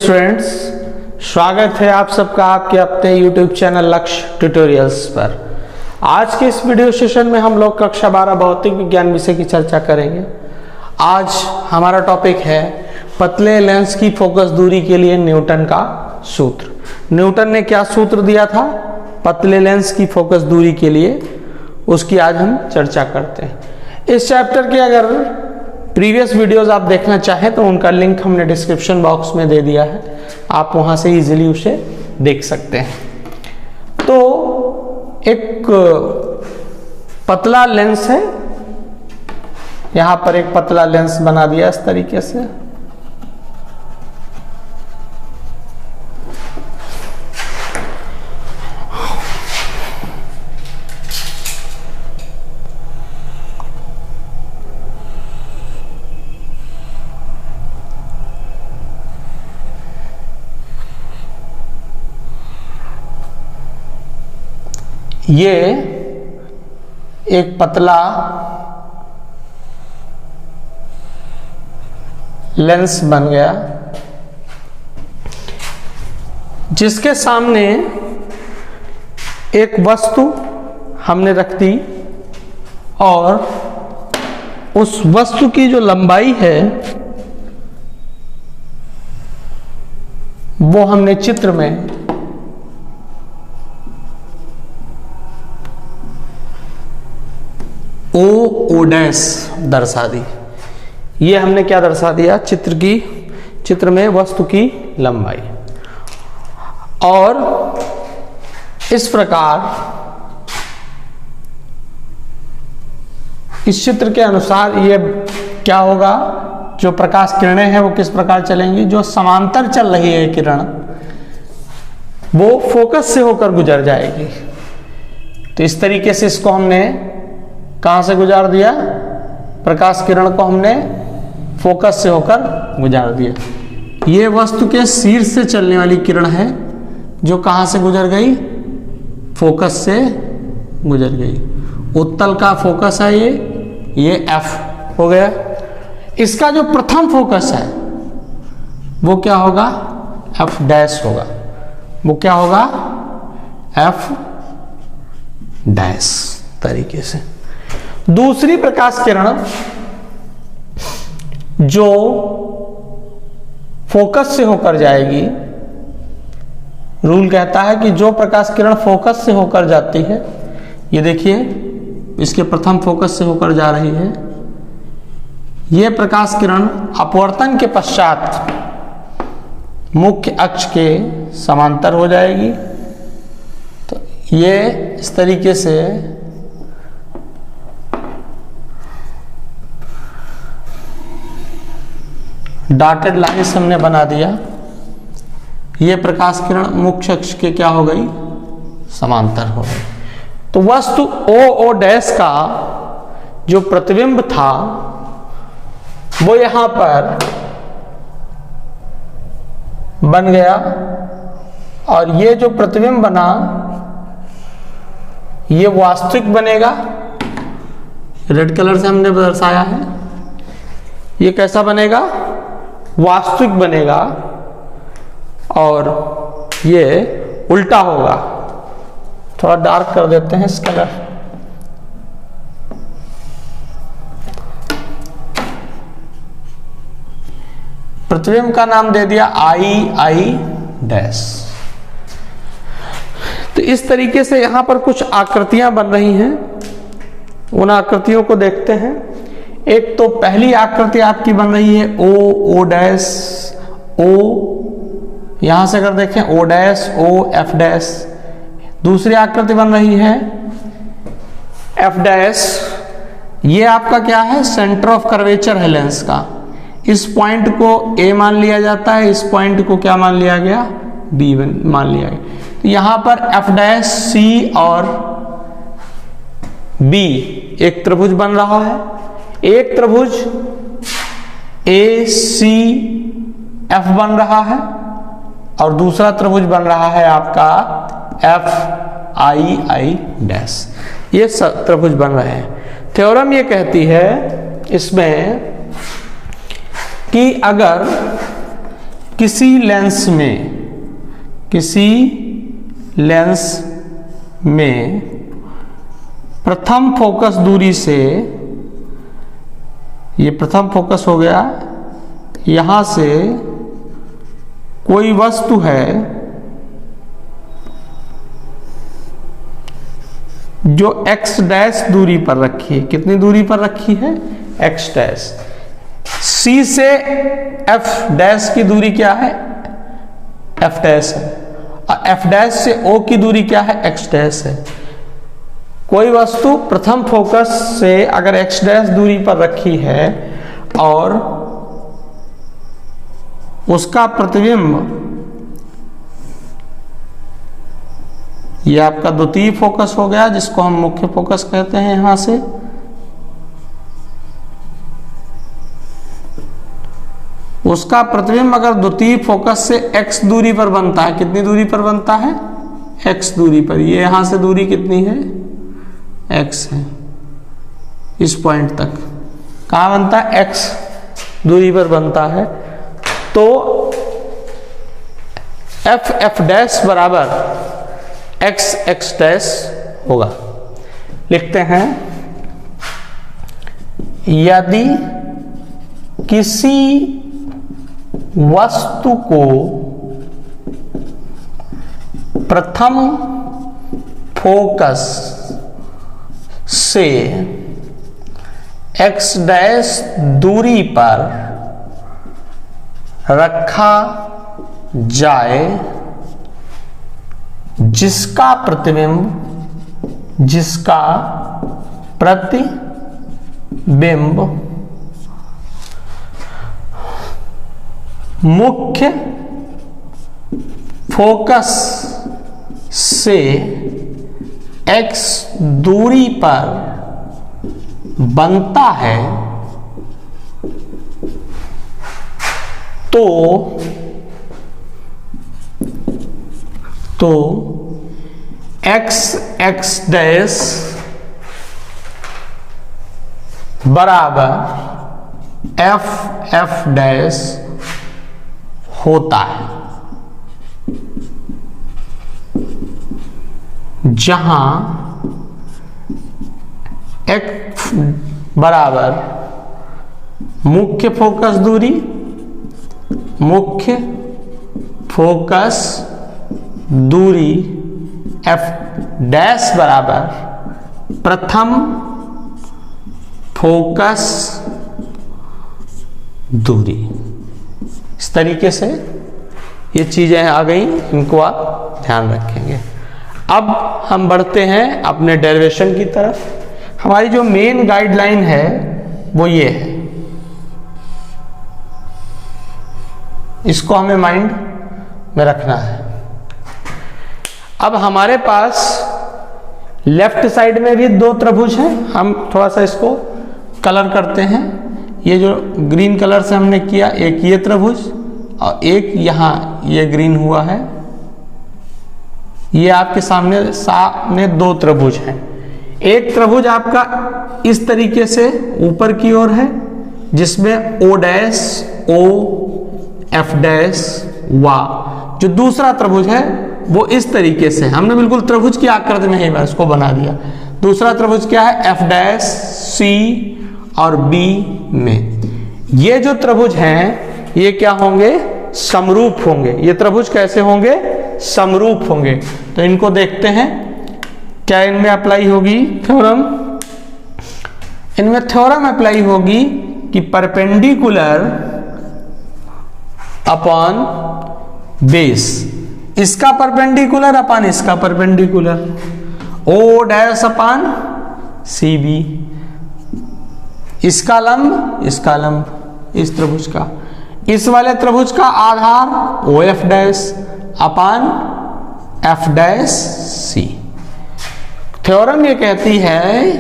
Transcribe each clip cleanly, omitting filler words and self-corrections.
Students, स्वागत है आप सबका आपके अपने YouTube चैनल लक्ष्य ट्यूटोरियल्स पर। आज के इस वीडियो सेशन में हम लोग कक्षा 12 भौतिक विज्ञान विषय की चर्चा करेंगे। आज हमारा टॉपिक है पतले लेंस की फोकस दूरी के लिए न्यूटन का सूत्र। न्यूटन ने क्या सूत्र दिया था पतले लेंस की फोकस दूरी के लिए, उसकी आज हम चर्चा करते हैं। इस चैप्टर के अगर प्रीवियस वीडियोस आप देखना चाहें तो उनका लिंक हमने डिस्क्रिप्शन बॉक्स में दे दिया है, आप वहां से इजीली उसे देख सकते हैं। तो एक पतला लेंस है, यहां पर एक पतला लेंस बना दिया इस तरीके से। ये एक पतला लेंस बन गया जिसके सामने एक वस्तु हमने रख दी और उस वस्तु की जो लंबाई है वो हमने चित्र में ओ डैश दर्शा दी। ये हमने क्या दर्शा दिया चित्र में वस्तु की लंबाई। और इस प्रकार इस चित्र के अनुसार ये क्या होगा, जो प्रकाश किरणें हैं वो किस प्रकार चलेंगी, जो समांतर चल रही है किरण वो फोकस से होकर गुजर जाएगी। तो इस तरीके से इसको हमने कहां से गुजार दिया, प्रकाश किरण को हमने फोकस से होकर गुजार दिया। ये वस्तु के शीर्ष से चलने वाली किरण है जो कहां से गुजर गई, फोकस से गुजर गई। उत्तल का फोकस है ये F हो गया। इसका जो प्रथम फोकस है वो क्या होगा, F डैश होगा। वो क्या होगा, F डैश तरीके से। दूसरी प्रकाश किरण जो फोकस से होकर जाएगी, रूल कहता है कि जो प्रकाश किरण फोकस से होकर जाती है, ये देखिए इसके प्रथम फोकस से होकर जा रही है, ये प्रकाश किरण अपवर्तन के पश्चात मुख्य अक्ष के समांतर हो जाएगी। तो ये इस तरीके से डॉटेड लाइन्स हमने बना दिया। ये प्रकाश किरण मुख्य अक्ष के क्या हो गई, समांतर हो गई। तो वस्तु ओ डैश का जो प्रतिबिंब था वो यहां पर बन गया और ये जो प्रतिबिंब बना ये वास्तविक बनेगा। रेड कलर से हमने दर्शाया है। ये कैसा बनेगा, वास्तविक बनेगा और ये उल्टा होगा। थोड़ा डार्क कर देते हैं इस कलर। प्रतिबिंब का नाम दे दिया आई डैश। तो इस तरीके से यहां पर कुछ आकृतियां बन रही हैं, उन आकृतियों को देखते हैं। एक तो पहली आकृति आपकी बन रही है ओ डैश ओ, यहां से अगर देखें O dash O F dash. दूसरी आकृति बन रही है एफ डैश। ये आपका क्या है, सेंटर ऑफ कर्वेचर है लेंस का। इस पॉइंट को ए मान लिया जाता है, इस पॉइंट को क्या मान लिया गया, बी मान लिया गया। तो यहां पर एफ डैश सी और बी एक त्रिभुज बन रहा है। एक त्रिभुज ए सी एफ बन रहा है और दूसरा त्रिभुज बन रहा है आपका एफ आई डैश। ये त्रिभुज बन रहे हैं। थ्योरम ये कहती है इसमें कि अगर किसी लेंस में प्रथम फोकस दूरी से, ये प्रथम फोकस हो गया, यहां से कोई वस्तु है जो x डैश दूरी पर रखी है। कितनी दूरी पर रखी है? x dash. C से F डैश की दूरी क्या है? F डैश है। और F डैश से O की दूरी क्या है? x डैश है। कोई वस्तु प्रथम फोकस से अगर x डैश दूरी पर रखी है और उसका प्रतिबिंब, ये आपका द्वितीय फोकस हो गया जिसको हम मुख्य फोकस कहते हैं, यहां से उसका प्रतिबिंब अगर द्वितीय फोकस से x दूरी पर बनता है, कितनी दूरी पर बनता है? x दूरी पर। ये यहां से दूरी कितनी है? x है। इस पॉइंट तक कहां बनता है? x दूरी पर बनता है। तो f डैश बराबर x डैश होगा। लिखते हैं, यदि किसी वस्तु को प्रथम फोकस से x डैश दूरी पर रखा जाए, जिसका प्रतिबिंब मुख्य फोकस से x दूरी पर बनता है, तो x डैश बराबर f डैश होता है, जहां x बराबर मुख्य फोकस दूरी, मुख्य फोकस दूरी f डैश बराबर प्रथम फोकस दूरी। इस तरीके से ये चीजें आ गई, इनको आप ध्यान रखेंगे। अब हम बढ़ते हैं अपने डेरिवेशन की तरफ। हमारी जो मेन गाइडलाइन है वो ये है, इसको हमें माइंड में रखना है। अब हमारे पास लेफ्ट साइड में भी दो त्रिभुज हैं। हम थोड़ा सा इसको कलर करते हैं। ये जो ग्रीन कलर से हमने किया, एक ये त्रिभुज और एक यहाँ ये ग्रीन हुआ है। ये आपके सामने दो त्रिभुज हैं। एक त्रिभुज आपका इस तरीके से ऊपर की ओर है, जिसमें O dash, O, F dash, वा। जो दूसरा त्रिभुज है वो इस तरीके से, हमने बिल्कुल त्रिभुज की आकृति में ही इसको बना दिया। दूसरा त्रिभुज क्या है? F डैश, C और B में। ये जो त्रिभुज हैं ये क्या होंगे? समरूप होंगे। ये त्रिभुज कैसे होंगे? समरूप होंगे। तो इनको देखते हैं, क्या इनमें अप्लाई होगी थ्योरम? इनमें थ्योरम अप्लाई होगी कि परपेंडिकुलर अपॉन बेस, इसका परपेंडिकुलर अपॉन इसका perpendicular, O dash upon CB, इसका लंब इसका लंब, इस त्रिभुज का। इस वाले त्रिभुज का आधार OF dash upon F dash C। Theorem ये कहती है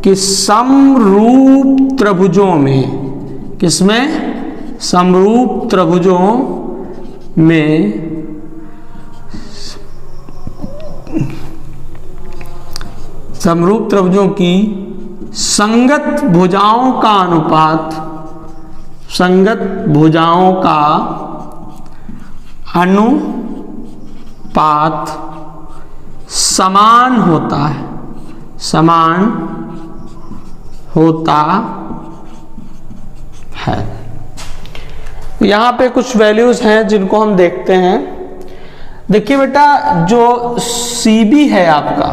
कि समरूप त्रिभुजों में, किसमें? समरूप त्रिभुजों में समरूप त्रिभुजों की संगत भुजाओं का अनुपात, संगत भुजाओं का अनुपात समान होता है, समान होता है। यहां पे कुछ वैल्यूज हैं जिनको हम देखते हैं। देखिए बेटा, जो CB है आपका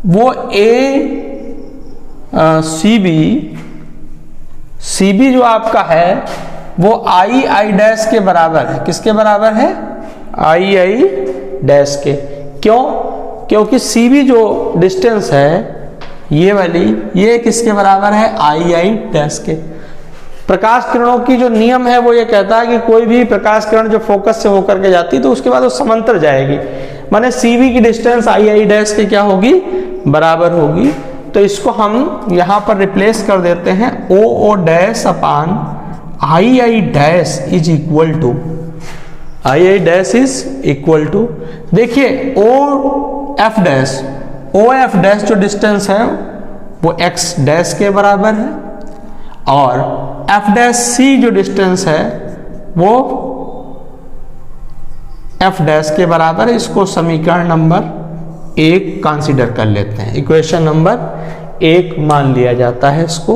वो CB जो आपका है वो I डैश के बराबर है। किसके बराबर है? I डैश के। क्यों? क्योंकि CB जो डिस्टेंस है ये वाली, ये किसके बराबर है? I डैश के। प्रकाश किरणों की जो नियम है वो ये कहता है कि कोई भी प्रकाश किरण जो फोकस से होकर के जाती है तो उसके बाद वो समांतर जाएगी, माने CB की डिस्टेंस I डैश के क्या होगी? बराबर होगी। तो इसको हम यहां पर रिप्लेस कर देते हैं, OO dash upon I dash is equal to, I dash is equal to, देखिए OF डैश जो डिस्टेंस है वो X डैश के बराबर है और F डैश C जो डिस्टेंस है वो F डैश के बराबर है। इसको समीकरण नंबर 1 कंसीडर कर लेते हैं, इक्वेशन नंबर 1 मान लिया जाता है इसको।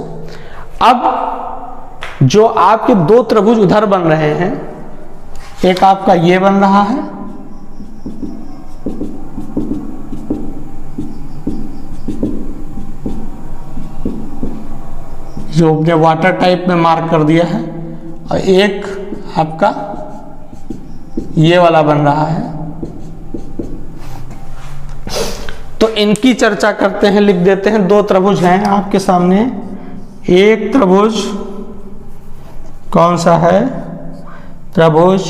अब जो आपके दो त्रिभुज उधर बन रहे हैं, एक आपका ये बन रहा है जो हमने वाटर टाइप में मार्क कर दिया है, और एक आपका ये वाला बन रहा है। तो इनकी चर्चा करते हैं, लिख देते हैं। दो त्रिभुज हैं आपके सामने। एक त्रिभुज कौन सा है? त्रिभुज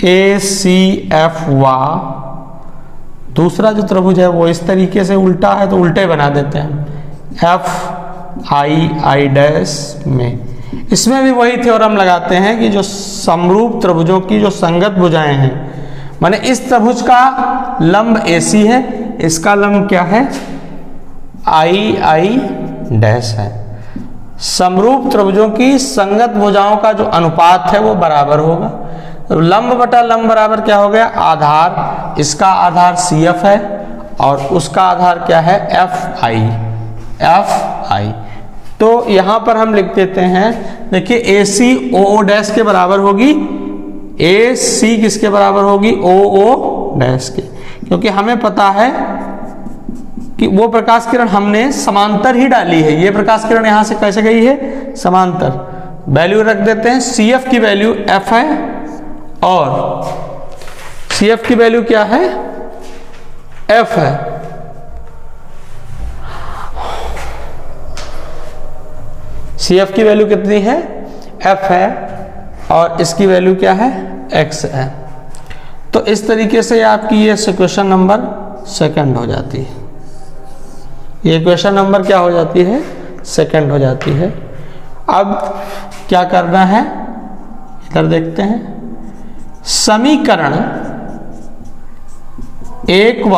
ACFY। दूसरा जो त्रिभुज है वो इस तरीके से उल्टा है, तो उल्टे बना देते हैं FI डैश में। इसमें भी वही थ्योरम लगाते हैं कि जो समरूप त्रिभुजों की जो संगत भुजाएं हैं, माने इस त्रिभुज का लंब AC है, इसका लंब क्या है? I डैश है। समरूप त्रिभुजों की संगत भुजाओं का जो अनुपात है वो बराबर होगा। तो लंब बटा लंब बराबर क्या हो गया? आधार, इसका आधार CF है और उसका आधार क्या है? FI। तो यहां पर हम लिख देते हैं, देखिए AC OO डैश के बराबर होगी, AC किसके बराबर होगी? OO डैश के, क्योंकि हमें पता है कि वो प्रकाश किरण हमने समांतर ही डाली है। ये प्रकाश किरण यहां से कैसे गई है? समांतर। वैल्यू रख देते हैं, CF की वैल्यू F है और CF की वैल्यू क्या है? F है। CF की वैल्यू कितनी है? F है और इसकी वैल्यू क्या है? X है। तो इस तरीके से आपकी ये इक्वेशन नंबर 2 हो जाती है। ये इक्वेशन नंबर क्या हो जाती है? 2 हो जाती है। अब क्या करना है, इधर देखते हैं। समीकरण 1 व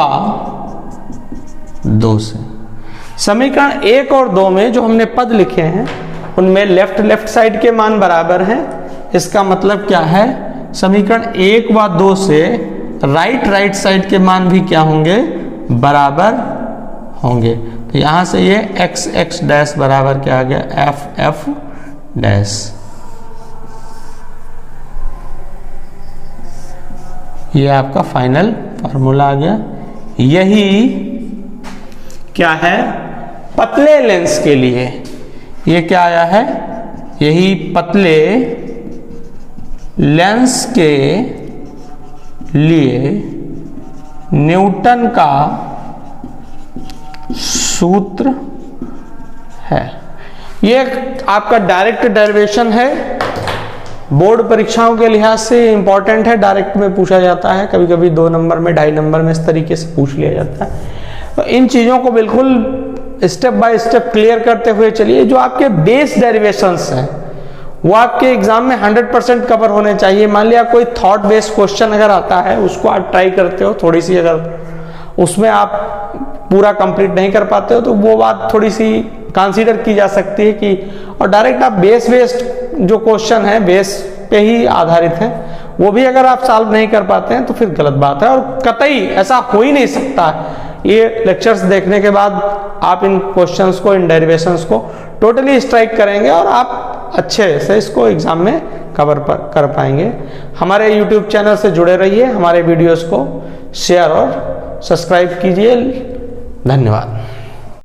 2 से, समीकरण 1 और 2 में जो हमने पद लिखे हैं उनमें लेफ्ट साइड के मान बराबर हैं। इसका मतलब क्या है? समीकरण 1 व 2 से राइट साइड के मान भी क्या होंगे? बराबर होंगे। तो यहां से ये x डैश बराबर क्या आ गया? F dash. ये आपका फाइनल फार्मूला आ गया। यही क्या है? पतले लेंस के लिए ये क्या आया है? यही पतले लेंस के लिए न्यूटन का सूत्र है। ये आपका डायरेक्ट डेरिवेशन है, बोर्ड परीक्षाओं के लिहाज से इंपॉर्टेंट है। डायरेक्ट में पूछा जाता है, कभी कभी 2 नंबर में, 2.5 नंबर में, इस तरीके से पूछ लिया जाता है। तो इन चीजों को बिल्कुल स्टेप बाय स्टेप क्लियर करते हुए चलिए। जो आपके बेस डेरिवेशंस हैं वो आपके एग्जाम में 100% कवर होने चाहिए। मान लिया कोई थॉट बेस्ड क्वेश्चन अगर आता है, उसको आप ट्राई करते हो, थोड़ी सी अगर उसमें आप पूरा कंप्लीट नहीं कर पाते हो तो वो बात थोड़ी सी कंसीडर की जा सकती है कि, और डायरेक्ट आप बेस्ड जो क्वेश्चन है बेस पे ही आधारित है वो भी अगर आप सॉल्व नहीं कर पाते हैं तो फिर गलत बात है, और कतई ऐसा हो ही नहीं सकता। ये लेक्चर्स देखने के बाद आप इन क्वेश्चंस को, इन डेरिवेशंस को टोटली स्ट्राइक करेंगे और आप अच्छे से इसको एग्जाम में कवर कर पाएंगे। हमारे यूट्यूब चैनल से जुड़े रहिए, हमारे वीडियोस को शेयर और सब्सक्राइब कीजिए। धन्यवाद।